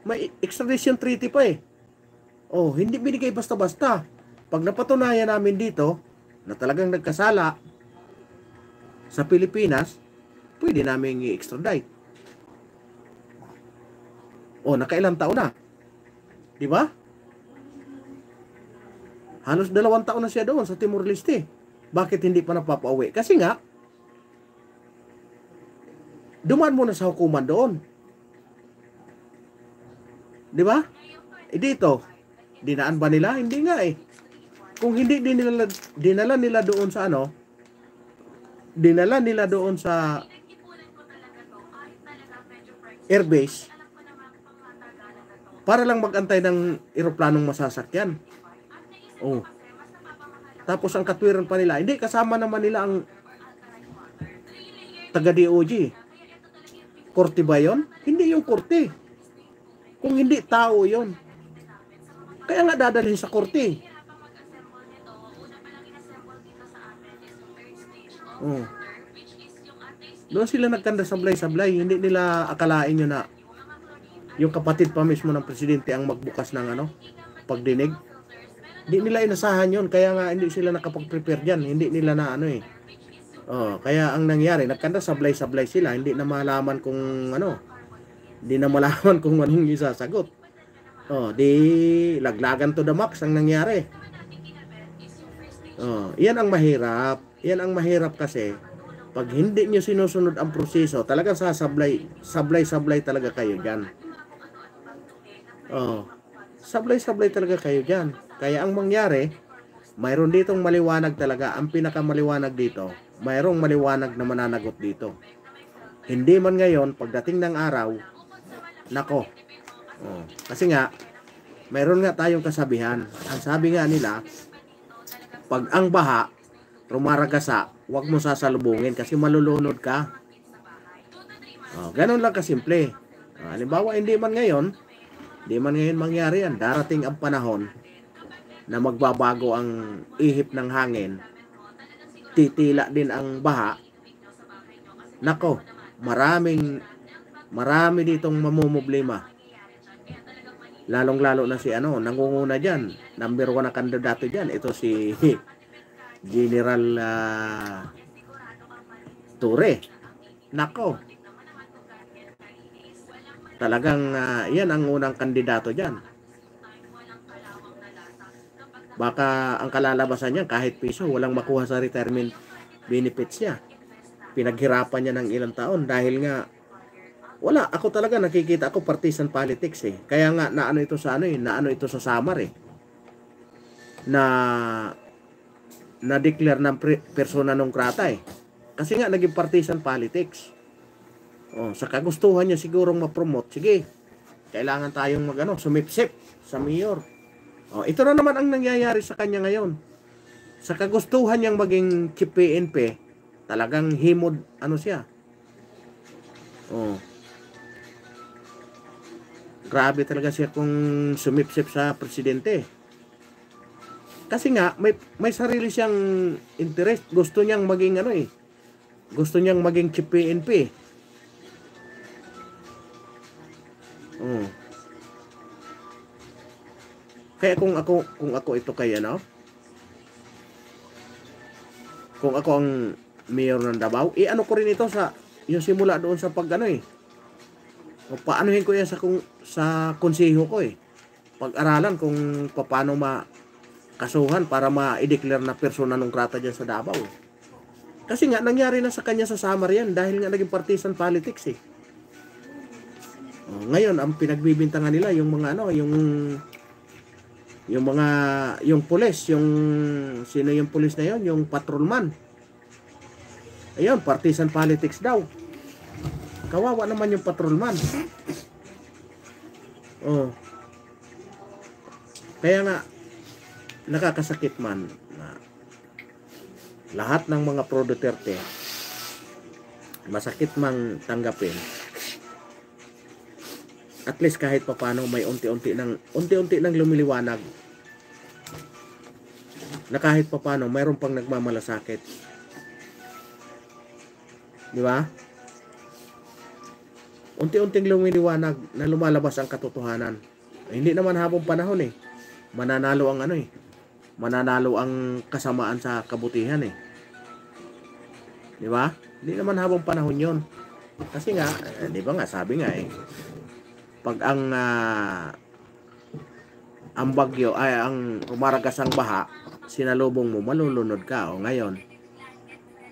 may extradition treaty pa eh. Hindi binigay basta-basta. Pag napatunayan namin dito, na talagang nagkasala sa Pilipinas, pwede namin i-extradite. Nakailang taon na. Di ba? Halos 2 taon na siya doon sa Timor-Leste. Bakit hindi pa napapauwi? Kasi nga, dumaan muna sa hukuman doon. Di ba? Dito, dinaan ba nila? Hindi nga eh. Kung hindi dinala nila doon sa dinala nila doon sa airbase para lang magantay ng eroplanong masasakyan. Tapos ang katwiran pa nila, hindi kasama naman nila ang taga-DOJ. Korte ba yun? Hindi yung korte. Kung hindi, tao yun. Kaya nga dadalhin sa korte. Doon sila nagkanda sablay-sablay. Hindi nila akalain yun na yung kapatid pa mismo ng presidente ang magbukas ng pagdinig. Hindi nila inasahan yun. Kaya nga hindi sila nakapag-prepare dyan. Hindi nila na kaya ang nangyari, nagkanda sablay-sablay sila. Hindi na malaman kung hindi na malaman kung anong isasagot. Di laglagan to the max ang nangyari. Yan ang mahirap. Yan ang mahirap kasi pag hindi nyo sinusunod ang proseso, talagang sablay-sablay talaga kayo dyan. Sablay-sablay talaga kayo dyan. Kaya ang mangyari, mayroon ditong maliwanag talaga. Ang pinakamaliwanag dito, mayroong maliwanag na mananagot dito. Hindi man ngayon, pagdating ng araw, nako. Kasi nga, mayroon nga tayong kasabihan. Ang sabi nga nila, pag ang baha, rumaragasa, huwag mo sasalubungin kasi malulunod ka. Ganun lang kasimple. Halimbawa, hindi man ngayon mangyari yan. Darating ang panahon na magbabago ang ihip ng hangin. Titila din ang baha. Nako, marami ditong mamumblema. Lalong-lalo na si nangunguna dyan. Number 1 na kandidato dyan. Ito si General Torre. Nako. Talagang yan ang unang kandidato dyan. Baka ang kalalabasan niya kahit piso walang makuha sa retirement benefits niya. Pinaghirapan niya ng ilang taon dahil nga wala, ako talaga nakikita ako partisan politics eh. Kaya nga naano ito sa naano ito sa Samar eh. Na declare ng persona non grata eh. Kasi nga naging partisan politics. Sa kagustuhan niya sigurong ma-promote. Sige. Kailangan tayong sumipsip sa mayor. Ito na naman ang nangyayari sa kanya ngayon. Sa kagustuhan niyang maging chief PNP, talagang himod siya. Grabe talaga siya kung sumipsip sa presidente. Kasi nga may sarili siyang interest. Gusto niyang maging Gusto niyang maging chief PNP. Kaya kung ako ito kay kung ako ang mayor ng Davao, ko rin ito sa yung simula doon sa paanohin ko yan sa konseho ko pag-aralan kung paano makasuhan para ma-declare na persona non grata dyan sa Davao. Kasi nga nangyari na sa kanya sa Samar yan dahil nga naging partisan politics Ngayon ang pinagbibintangan nila yung mga yung pulis, sino yung pulis na yon, yung patrolman. Ayun, partisan politics daw. Kawawa naman yung patrolman. Kaya nga nakakasakit man na lahat ng mga pro Duterte, masakit mang tanggapin. At least kahit papaano may unti-unti nang lumiliwanag na kahit papaano mayroon pang nagmamalasakit. Di ba? Unti-unting lumiliwanag na lumalabas ang katotohanan. Hindi naman habang panahon mananalo ang mananalo ang kasamaan sa kabutihan Di ba? Hindi naman habang panahon yon. Kasi nga, di ba nga, sabi nga pag ang bagyo ay ang rumaragas ang baha, sinalubong mo, malulunod ka. Ngayon,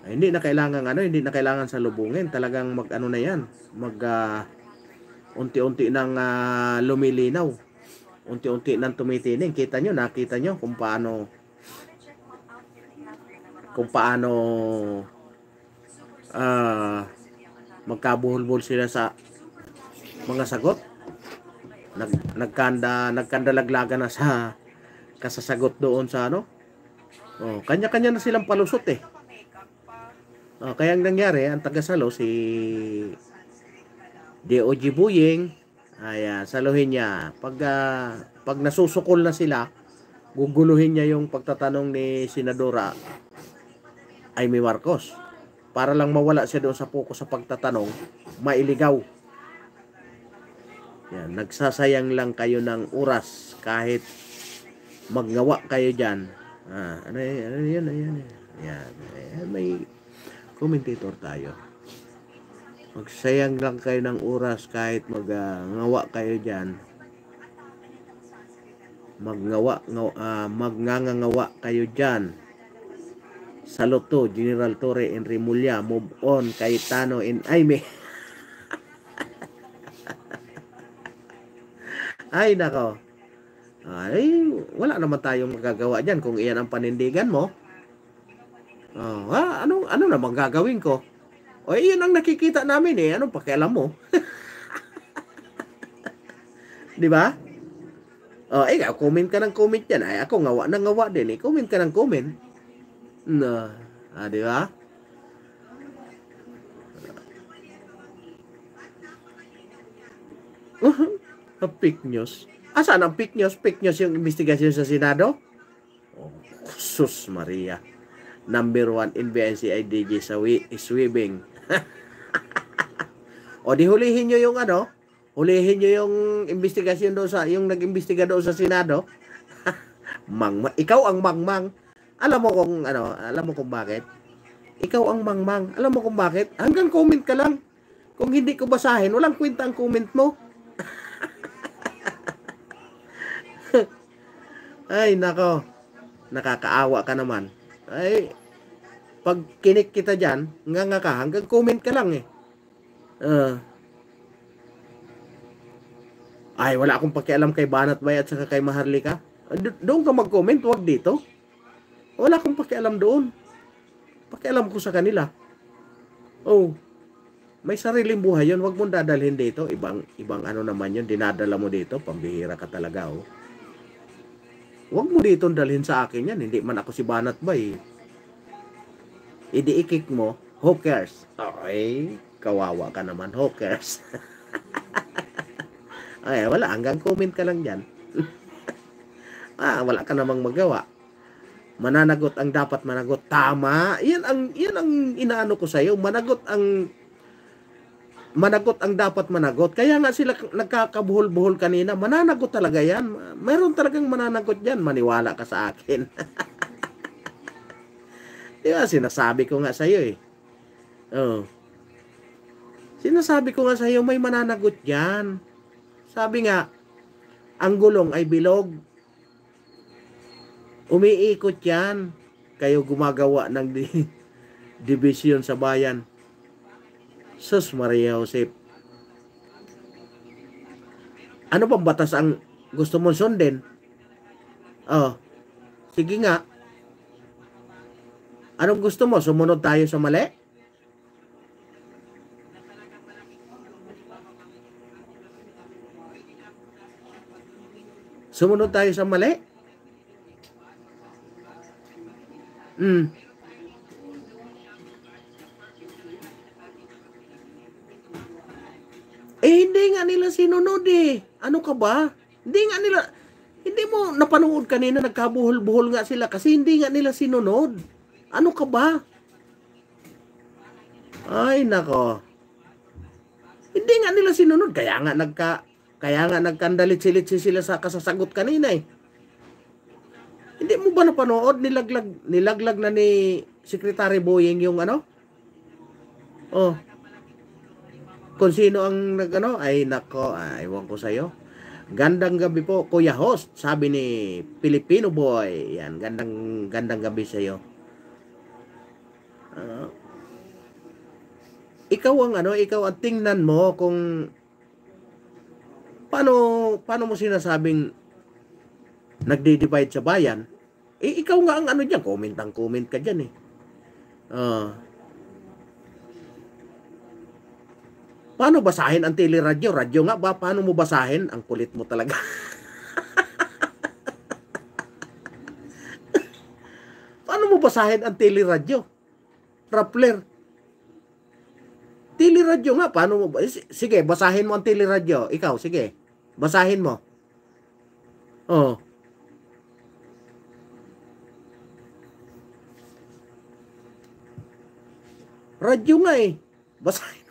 hindi na kailangan salubungin. Talagang na yan. Unti-unti nang lumilinaw. Unti-unti nang tumitining. Nakita nyo kung paano magkabuhol-buhol sila sa mga sagot. Nagkandalaglaga na sa kasasagot doon sa kanya-kanya na silang palusot kaya ang nangyari, ang tagasalo si DOG Buying ay saluhin niya pag nasusukol na sila, guguluhin niya yung pagtatanong ni Senadora Amy Marcos para lang mawala siya doon sa focus sa pagtatanong, mailigaw. Yan, nagsasayang lang kayo ng oras kahit magnawa kayo dyan. Yan. May commentator tayo. Magsayang lang kayo ng oras kahit magngawa kayo dyan. Magngangawa kayo dyan. Saluto, General Torre and Remulla. Move on, Cayetano and Aime. Ay, nako. Ay, wala naman tayong magagawa dyan kung iyan ang panindigan mo. Ano naman gagawin ko? Iyan ang nakikita namin Anong pakialam mo? Di ba? Ikaw, comment ka ng comment dyan. Ay, ako ngawa ng ngawa din Comment ka ng comment. Di ba? Fake news. Saan ang fake news? Fake news yung investigasyon sa Senado? Sus Maria. Number 1 in BNCIDG sa swimming. Di hulihin nyo yung hulihin nyo yung investigasyon doon yung nag-imbestiga doon sa Senado. Ikaw ang mangmang. Alam mo kung bakit? Ikaw ang mangmang. Alam mo kung bakit? Hanggang comment ka lang. Kung hindi ko basahin, walang kwenta ang comment mo. Ay, nako. Nakakaawa ka naman. Ay, pag kinik kita dyan, nga ka, hanggang comment ka lang eh. Ay, wala akong pakialam kay Banat Bay at saka kay Maharlika. Doon ka mag-comment, wag dito. Wala akong pakialam doon. Pakialam ko sa kanila. Oh, may sariling buhay yun. Wag mong dadalhin dito. Ibang ano naman yun. Dinadala mo dito. Pambihira ka talaga, oh. Wag mo dito dalhin sa akin yan. Hindi man ako si Banat Bay. Idi-ikik mo, who cares? Ay, kawawa ka naman, who cares? Ay, wala. Hanggang comment ka lang dyan. Wala ka namang magawa. Mananagot ang dapat managot. Tama. Yan ang inaano ko sa'yo. Managot ang dapat managot. Kaya nga sila nagkakabuhol-buhol kanina. Mananagot talaga yan. Meron talagang mananagot yan. Maniwala ka sa akin. Di ba? Sinasabi ko nga sa'yo eh. Oh. Sinasabi ko nga sa'yo, may mananagot yan. Sabi nga, ang gulong ay bilog. Umiikot yan. Kayo gumagawa ng division sa bayan. Sus Maria Josep. Ano bang batas ang gusto mong sundin? Oh, sige nga. Anong gusto mo? Sumunod tayo sa mali? Sumunod tayo sa mali? Hindi nga nila sinunod eh. Ano ka ba? Hindi mo napanood kanina, nagkabuhol-buhol nga sila kasi hindi nga nila sinunod. Ano ka ba? Ay, nako. Hindi nga nila sinunod. Kaya nga nagkandalit-silitsi sila sa kasasagot kanina eh. Hindi mo ba napanood? Nilaglag na ni Secretary Boyeng yung ano? Oh. Kung sino ang ay nako, ewan ko sa'yo. Gandang gabi po, Kuya Host, sabi ni Filipino Boy. Yan, gandang gabi sa'yo. Ikaw ang tingnan mo kung paano mo sinasabing nagdi-divide sa bayan. Ikaw nga ang ano diyan, comment ka diyan eh. Paano basahin ang teleradyo? Radyo nga ba? Paano mo basahin? Ang kulit mo talaga. Paano mo basahin ang teleradyo? Rappler. Teleradyo nga, paano mo ba? Sige, basahin mo ang teleradyo. Ikaw, sige. Basahin mo. Oh. Radyo nga eh. Basahin mo.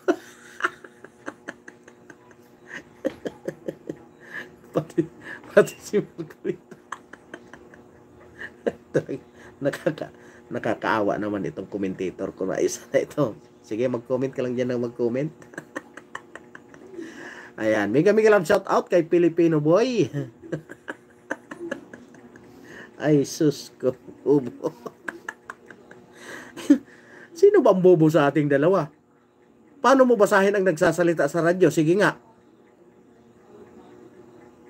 pati si Margarita. Nakakaawa naman itong commentator ko na isa na ito. Sige, mag-comment ka lang dyan ng mag-comment. Ayan. Mega love shout out kay Filipino Boy. Ay, sus ko. Ubo. Sino ba ang bobo sa ating dalawa? Paano mo basahin ang nagsasalita sa radyo? Sige nga.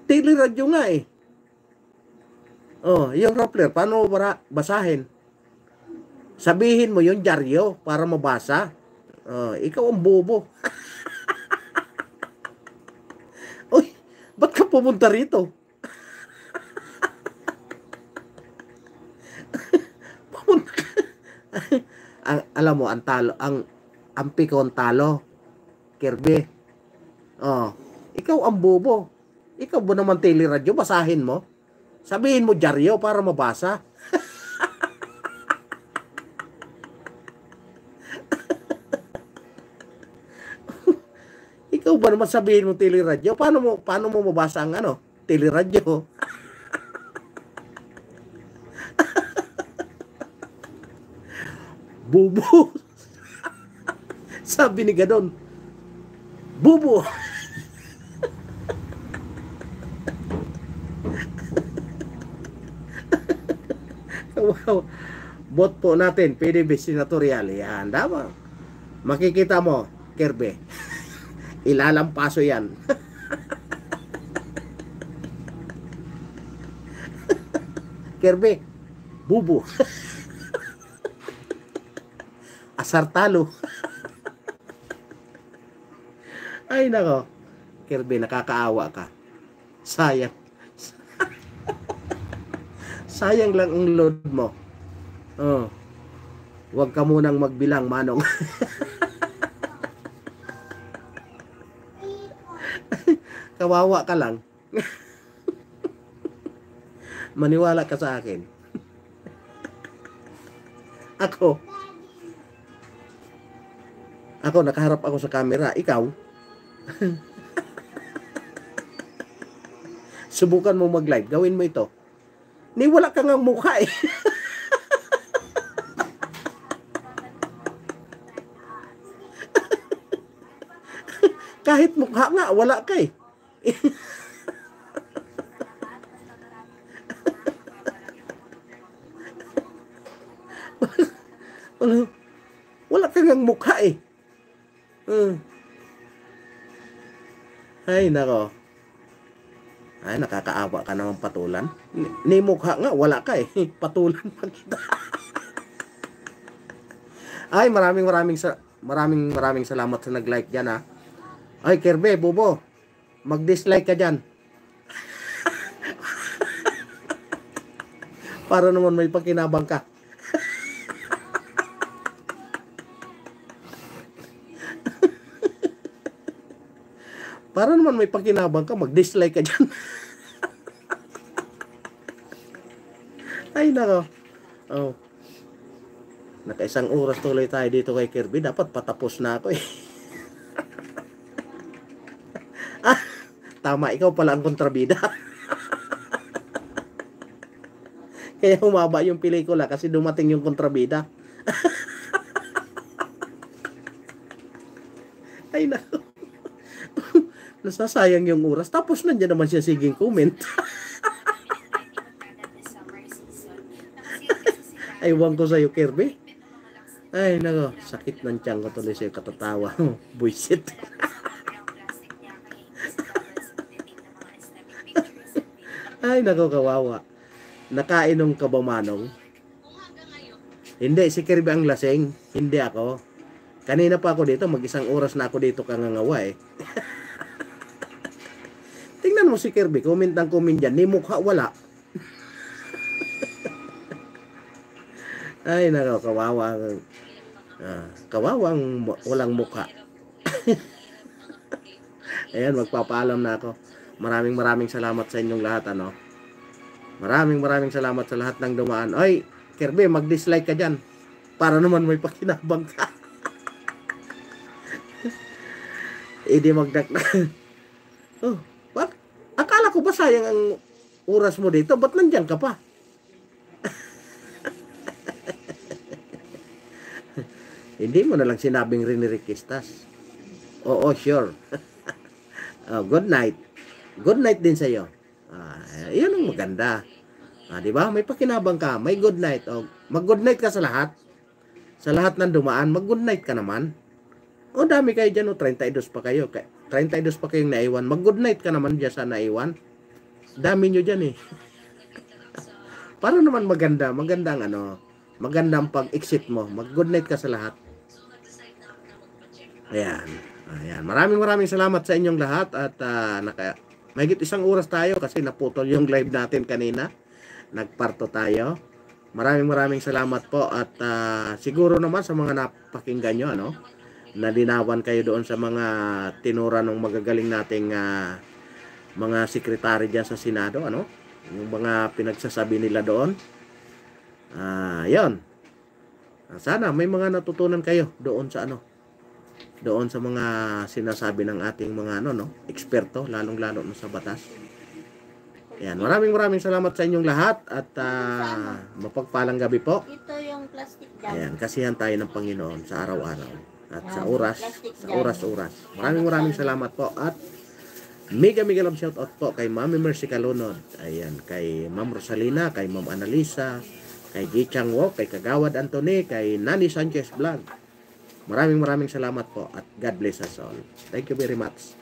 Teleradyo nga eh. Oh, yung Rappler, paano mo basahin? Sabihin mo yung dyaryo para mabasa. Oh, ikaw ang bobo. Uy, ba't ka pumunta rito? Pumunta ka. Alam mo, ang pikon talo. Kirby. Oh, ikaw ang bobo. Ikaw ba naman teleradyo, basahin mo? Sabihin mo dyaryo para mabasa. Ikaw ba naman sabihin mo teleradyo? Paano mo mabasa ang teleradyo? Bubo. Sabi ni Gadon, bubo. Wow. Bot po natin, PDB Senatorial. Yan, tama. Makikita mo, Kirby. Ilalampaso yan. Kirby, bubo. Asartalo. Ay nako, Kirby, nakakaawa ka. Sayang. Sayang lang ang load mo. Oh. Huwag ka munang magbilang, Manong. Kawawa ka lang. Maniwala ka sa akin. Ako, nakaharap ako sa camera. Ikaw, subukan mo mag-live. Gawin mo ito. Ni wala kang ang mukha eh. Kahit mukha nga, wala ka eh. Wala kang ang mukha eh. Ay, nako. Ay, nakakaawa ka naman patulan. Ni mukha nga, wala ka eh. Patulan pa kita. Ay, maraming salamat sa nag-like dyan ha. Ay, Kirby, bubo. Mag-dislike ka dyan. Para naman may pakinabang ka. Para naman may pakinabang ka, mag-dislike ka dyan. Ay, nako. Oh. Nakaisang oras tuloy tayo dito kay Kirby. Dapat patapos na ako eh. Tama, ikaw pala ang kontrabida. Kaya humaba yung pelikula kasi dumating yung kontrabida. Ay, nako. Nasasayang yung oras. Tapos nandiyan naman siya siging comment. Aywan ko sa'yo, Kirby. Ay, nako. Sakit ng tiyan ko tuloy sa'yo katatawa. Buisit. Ay, nako, kawawa. Nakainom ka ba, Manong? Hindi, si Kirby ang lasing. Hindi ako. Kanina pa ako dito. Mag-isang oras na ako dito kangangawa eh. Tingnan mo si Kirby. Comment ng comment dyan. Ni mukha wala. Ay, nako, kawawa. Kawawang walang mukha. Ayan, magpapaalam na ako. Maraming salamat sa inyong lahat, ano. Maraming salamat sa lahat ng dumaan. Ay, Kirby, mag-dislike ka dyan. Para naman may pakinabang ka. Hindi magdakdak. Oh, bak? Akala ko ba sayang ang oras mo dito? Ba't nandyan ka pa? Hindi mo na lang sinabing rinirikistas. Oo, sure. Good night. Good night din sa'yo. Yan ang maganda. Di ba? May pakinabang ka. May good night. Mag-good night ka sa lahat. Sa lahat ng dumaan, mag-good night ka naman. Dami kayo dyan. 32 pa kayo. 32 pa kayong naiwan. Mag-good night ka naman dyan sa naiwan. Dami nyo dyan eh. Para naman maganda. Magandang pag-exit mo. Mag-good night ka sa lahat. Ayan. Maraming salamat sa inyong lahat. At mahigit isang oras tayo kasi naputol yung live natin kanina. Nagparto tayo. Maraming salamat po. At siguro naman sa mga napakinggan nyo, ano, nalinawan kayo doon sa mga tinura ng magagaling nating mga sekretary dyan sa Senado, ano, yung mga pinagsasabi nila doon. Yun. Sana may mga natutunan kayo doon sa ano, doon sa mga sinasabi ng ating mga eksperto, lalong-lalo na sa batas. Ayan, maraming salamat sa inyong lahat at mapagpalang gabi po. Ito yung plastic jam. Ayan, kasihan tayo ng Panginoon sa araw-araw at sa oras-oras. Maraming salamat po at mega love shoutout po kay Mami Mercy Calunod. Ayan, kay Ma'am Rosalina, kay Ma'am Analisa, kay Gichang Wok, kay Kagawad Anthony, kay Nani Sanchez Vlog. Maraming salamat po at God bless us all. Thank you very much.